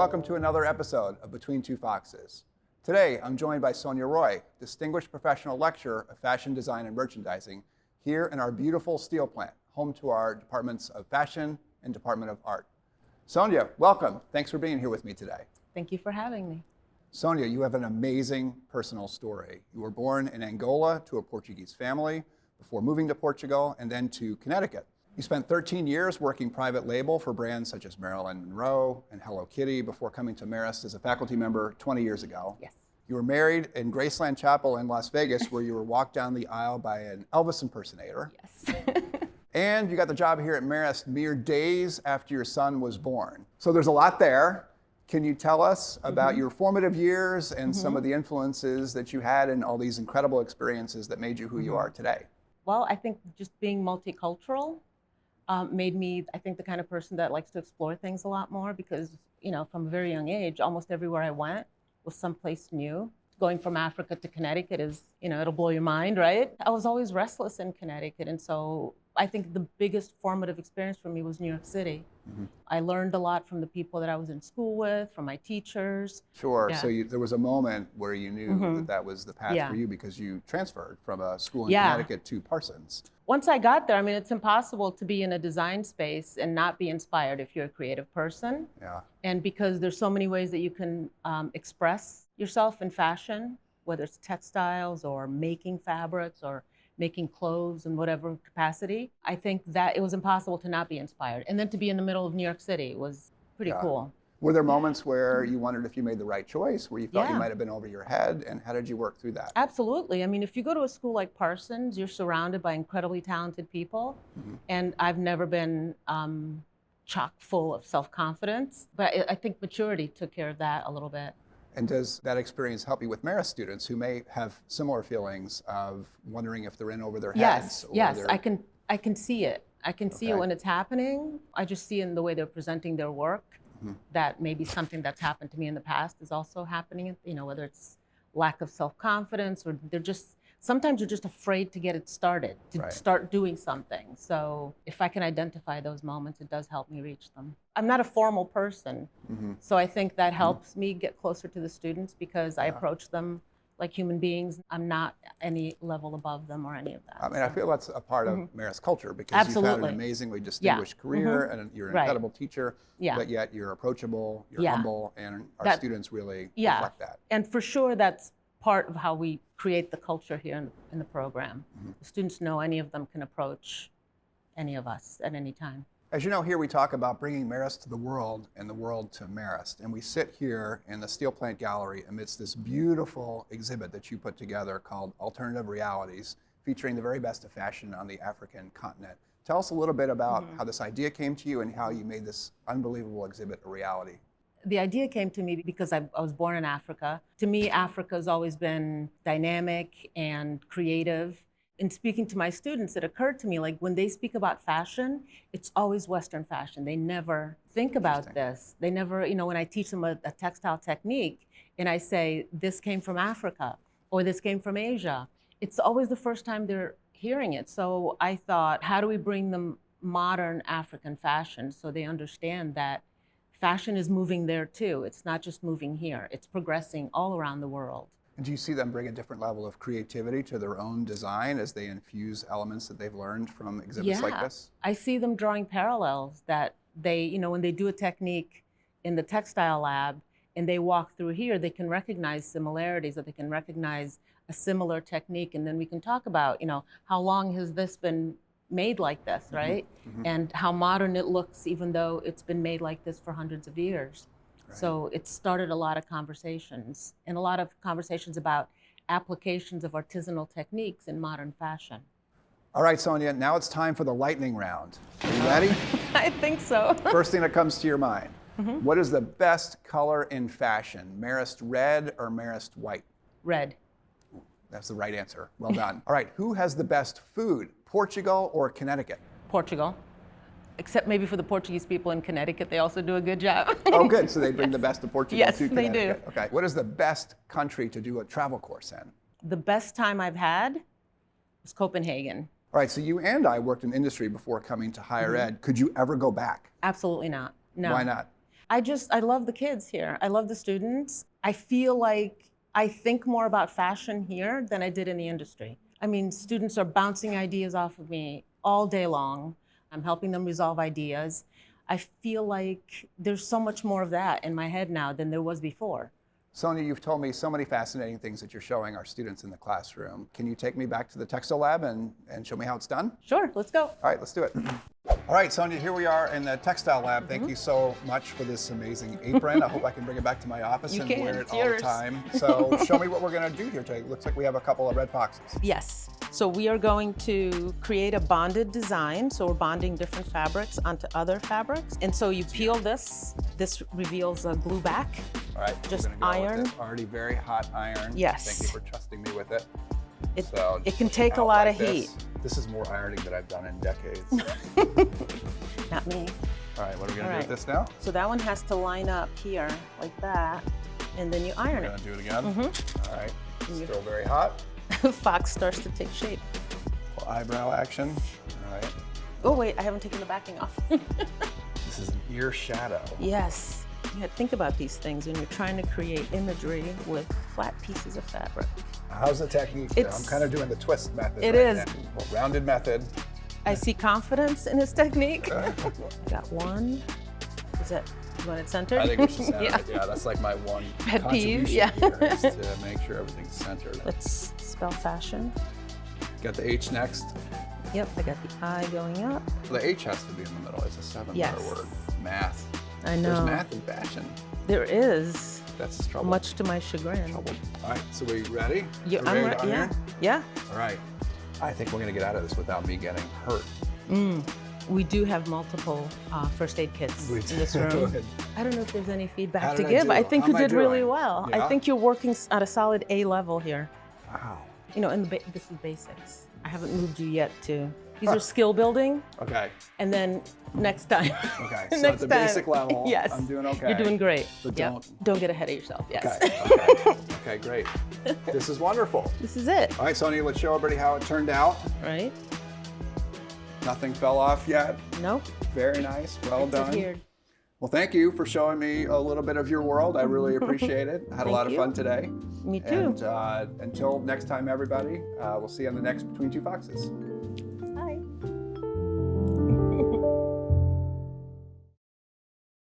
welcome to another episode of Between Two Foxes. Today, I'm joined by Sonia Roy, Distinguished Professional Lecturer of Fashion Design and Merchandising, here in our beautiful steel plant, home to our Departments of Fashion and Department of Art. Sonia, welcome. Thanks for being here with me today. Thank you for having me. Sonia, you have an amazing personal story. You were born in Angola to a Portuguese family before moving to Portugal and then to Connecticut. You spent 13 years working private label for brands such as Marilyn Monroe and Hello Kitty before coming to Marist as a faculty member 20 years ago. Yes. You were married in Graceland Chapel in Las Vegas, where you were walked down the aisle by an Elvis impersonator. Yes. And you got the job here at Marist mere days after your son was born. So there's a lot there. Can you tell us about your formative years and some of the influences that you had in all these incredible experiences that made you who you are today? Well, I think just being multicultural made me, I think, the kind of person that likes to explore things a lot more because, you know, from a very young age, almost everywhere I went was someplace new. Going from Africa to Connecticut is, you know, it'll blow your mind, right? I was always restless in Connecticut. And so I think the biggest formative experience for me was New York City. I learned a lot from the people that I was in school with, from my teachers. Sure. Yeah. So there was a moment where you knew that that was the path for you because you transferred from a school in Connecticut to Parsons. Once I got there, I mean, it's impossible to be in a design space and not be inspired if you're a creative person. Yeah. And because there's so many ways that you can express yourself in fashion, whether it's textiles or making fabrics or making clothes in whatever capacity, I think that it was impossible to not be inspired. And then to be in the middle of New York City was pretty cool. Were there moments where you wondered if you made the right choice, where you thought you Yeah. might have been over your head, and how did you work through that? Absolutely. I mean, if you go to a school like Parsons, you're surrounded by incredibly talented people. And I've never been chock full of self-confidence, but I think maturity took care of that a little bit. And does that experience help you with Marist students who may have similar feelings of wondering if they're in over their heads? Yes, I can see it. I can see it Okay. when it's happening. I just see in the way they're presenting their work that maybe something that's happened to me in the past is also happening, you know, whether it's lack of self-confidence or sometimes you're just afraid to get it started, to start doing something. So if I can identify those moments, it does help me reach them. I'm not a formal person, so I think that helps me get closer to the students because I approach them like human beings. I'm not any level above them or any of that. I mean, I feel that's a part of Marist culture because you've had an amazingly distinguished career and you're an incredible teacher, but yet you're approachable, you're humble, and our students really reflect that. And for sure, that's part of how we create the culture here in the program. The students know any of them can approach any of us at any time. As you know, here we talk about bringing Marist to the world and the world to Marist. And we sit here in the Steel Plant Gallery amidst this beautiful exhibit that you put together called Alternative Realities, featuring the very best of fashion on the African continent. Tell us a little bit about how this idea came to you and how you made this unbelievable exhibit a reality. The idea came to me because I was born in Africa. To me, Africa has always been dynamic and creative. In speaking to my students, it occurred to me, like when they speak about fashion, it's always Western fashion. They never think about this. They never, you know, when I teach them a textile technique and I say, this came from Africa or this came from Asia, it's always the first time they're hearing it. So I thought, how do we bring them modern African fashion so they understand that fashion is moving there too. It's not just moving here. It's progressing all around the world. And do you see them bring a different level of creativity to their own design as they infuse elements that they've learned from exhibits like this? I see them drawing parallels that they, you know, when they do a technique in the textile lab and they walk through here, they can recognize similarities or they can recognize a similar technique. And then we can talk about, you know, how long has this been made like this, right? And how modern it looks, even though it's been made like this for hundreds of years. So it started a lot of conversations and a lot of conversations about applications of artisanal techniques in modern fashion. All right, Sonia, now it's time for the lightning round. Are you ready? I think so. First thing that comes to your mind. What is the best color in fashion? Marist red or Marist white? Red. That's the right answer. Well done. All right, who has the best food, Portugal or Connecticut? Portugal. Except maybe for the Portuguese people in Connecticut, they also do a good job. Oh, good. So they bring the best of Portugal to Connecticut. Yes, they do. Okay. What is the best country to do a travel course in? The best time I've had was Copenhagen. All right. So you and I worked in industry before coming to higher ed. Could you ever go back? Absolutely not. No. Why not? I love the kids here. I love the students. I feel like I think more about fashion here than I did in the industry. I mean, students are bouncing ideas off of me all day long. I'm helping them resolve ideas. I feel like there's so much more of that in my head now than there was before. Sonia, you've told me so many fascinating things that you're showing our students in the classroom. Can you take me back to the textile lab and show me how it's done? Sure, let's go. All right, let's do it. All right, Sonia, here we are in the textile lab. Thank you so much for this amazing apron. I hope I can bring it back to my office You and can, wear it it's all yours. the time. So show me what we're gonna do here today. Looks like we have a couple of red foxes. Yes. So we are going to create a bonded design. So we're bonding different fabrics onto other fabrics. And so you peel this. This reveals a glue back. All right, Just we're gonna go iron. with it. Already very hot iron. Yes. Thank you for trusting me with it. It, So it can just take a out lot like of this. heat. This is more ironing than I've done in decades. Not me. All right, what are we gonna All do with right. this now? So that one has to line up here like that. And then you iron We're it. gonna do it again. Mhm. All right, You- still very hot. Fox starts to take shape. Little eyebrow action. All right, Oh wait, I haven't taken the backing off. this is an ear shadow. Yes. You had to think about these things when you're trying to create imagery with flat pieces of fabric. How's the technique? there? I'm It's- kind of doing the twist method. It right is. now. Well, rounded method. I see confidence in his technique. Okay. Got one. Is that, you want it centered? I think we should center Yeah. it. Yeah, that's like my one Pet peeve, contribution yeah. here is to make sure everything's centered. Let's spell fashion. Got the H next. Yep, I got the I going up. The H has to be in the middle. It's a 7-letter Yes. word. Math. I There's know. math in fashion. There is, That's trouble. much to my chagrin. trouble. All right, so we ready? Yeah, We I'm ready ready. to Yeah, iron? yeah. All right. I think we're gonna get out of this without me getting hurt. We do have multiple first aid kits in this room. I don't know if there's any How feedback did to I give. do? I think How you am I did really doing? well. Yeah? I think you're working at a solid A level here. Wow. You know, and this is basics. I haven't moved you yet to. These are skill building, Okay. and then next time. Okay. So Next at the time. basic level, Yes. I'm doing okay. You're doing great. But Yep. Don't get ahead of yourself. Yes. Okay. Okay. Okay, great. This is wonderful. This is it, All right, Sonia, let's show everybody how it turned out. right? Nothing fell off yet. Nope. Very nice. Well It's done. adhered. Well, thank you for showing me a little bit of your world. I really appreciate it. I had a Thank lot of you. fun today. Me too. And until next time, everybody, we'll see you on the next Between Two Foxes.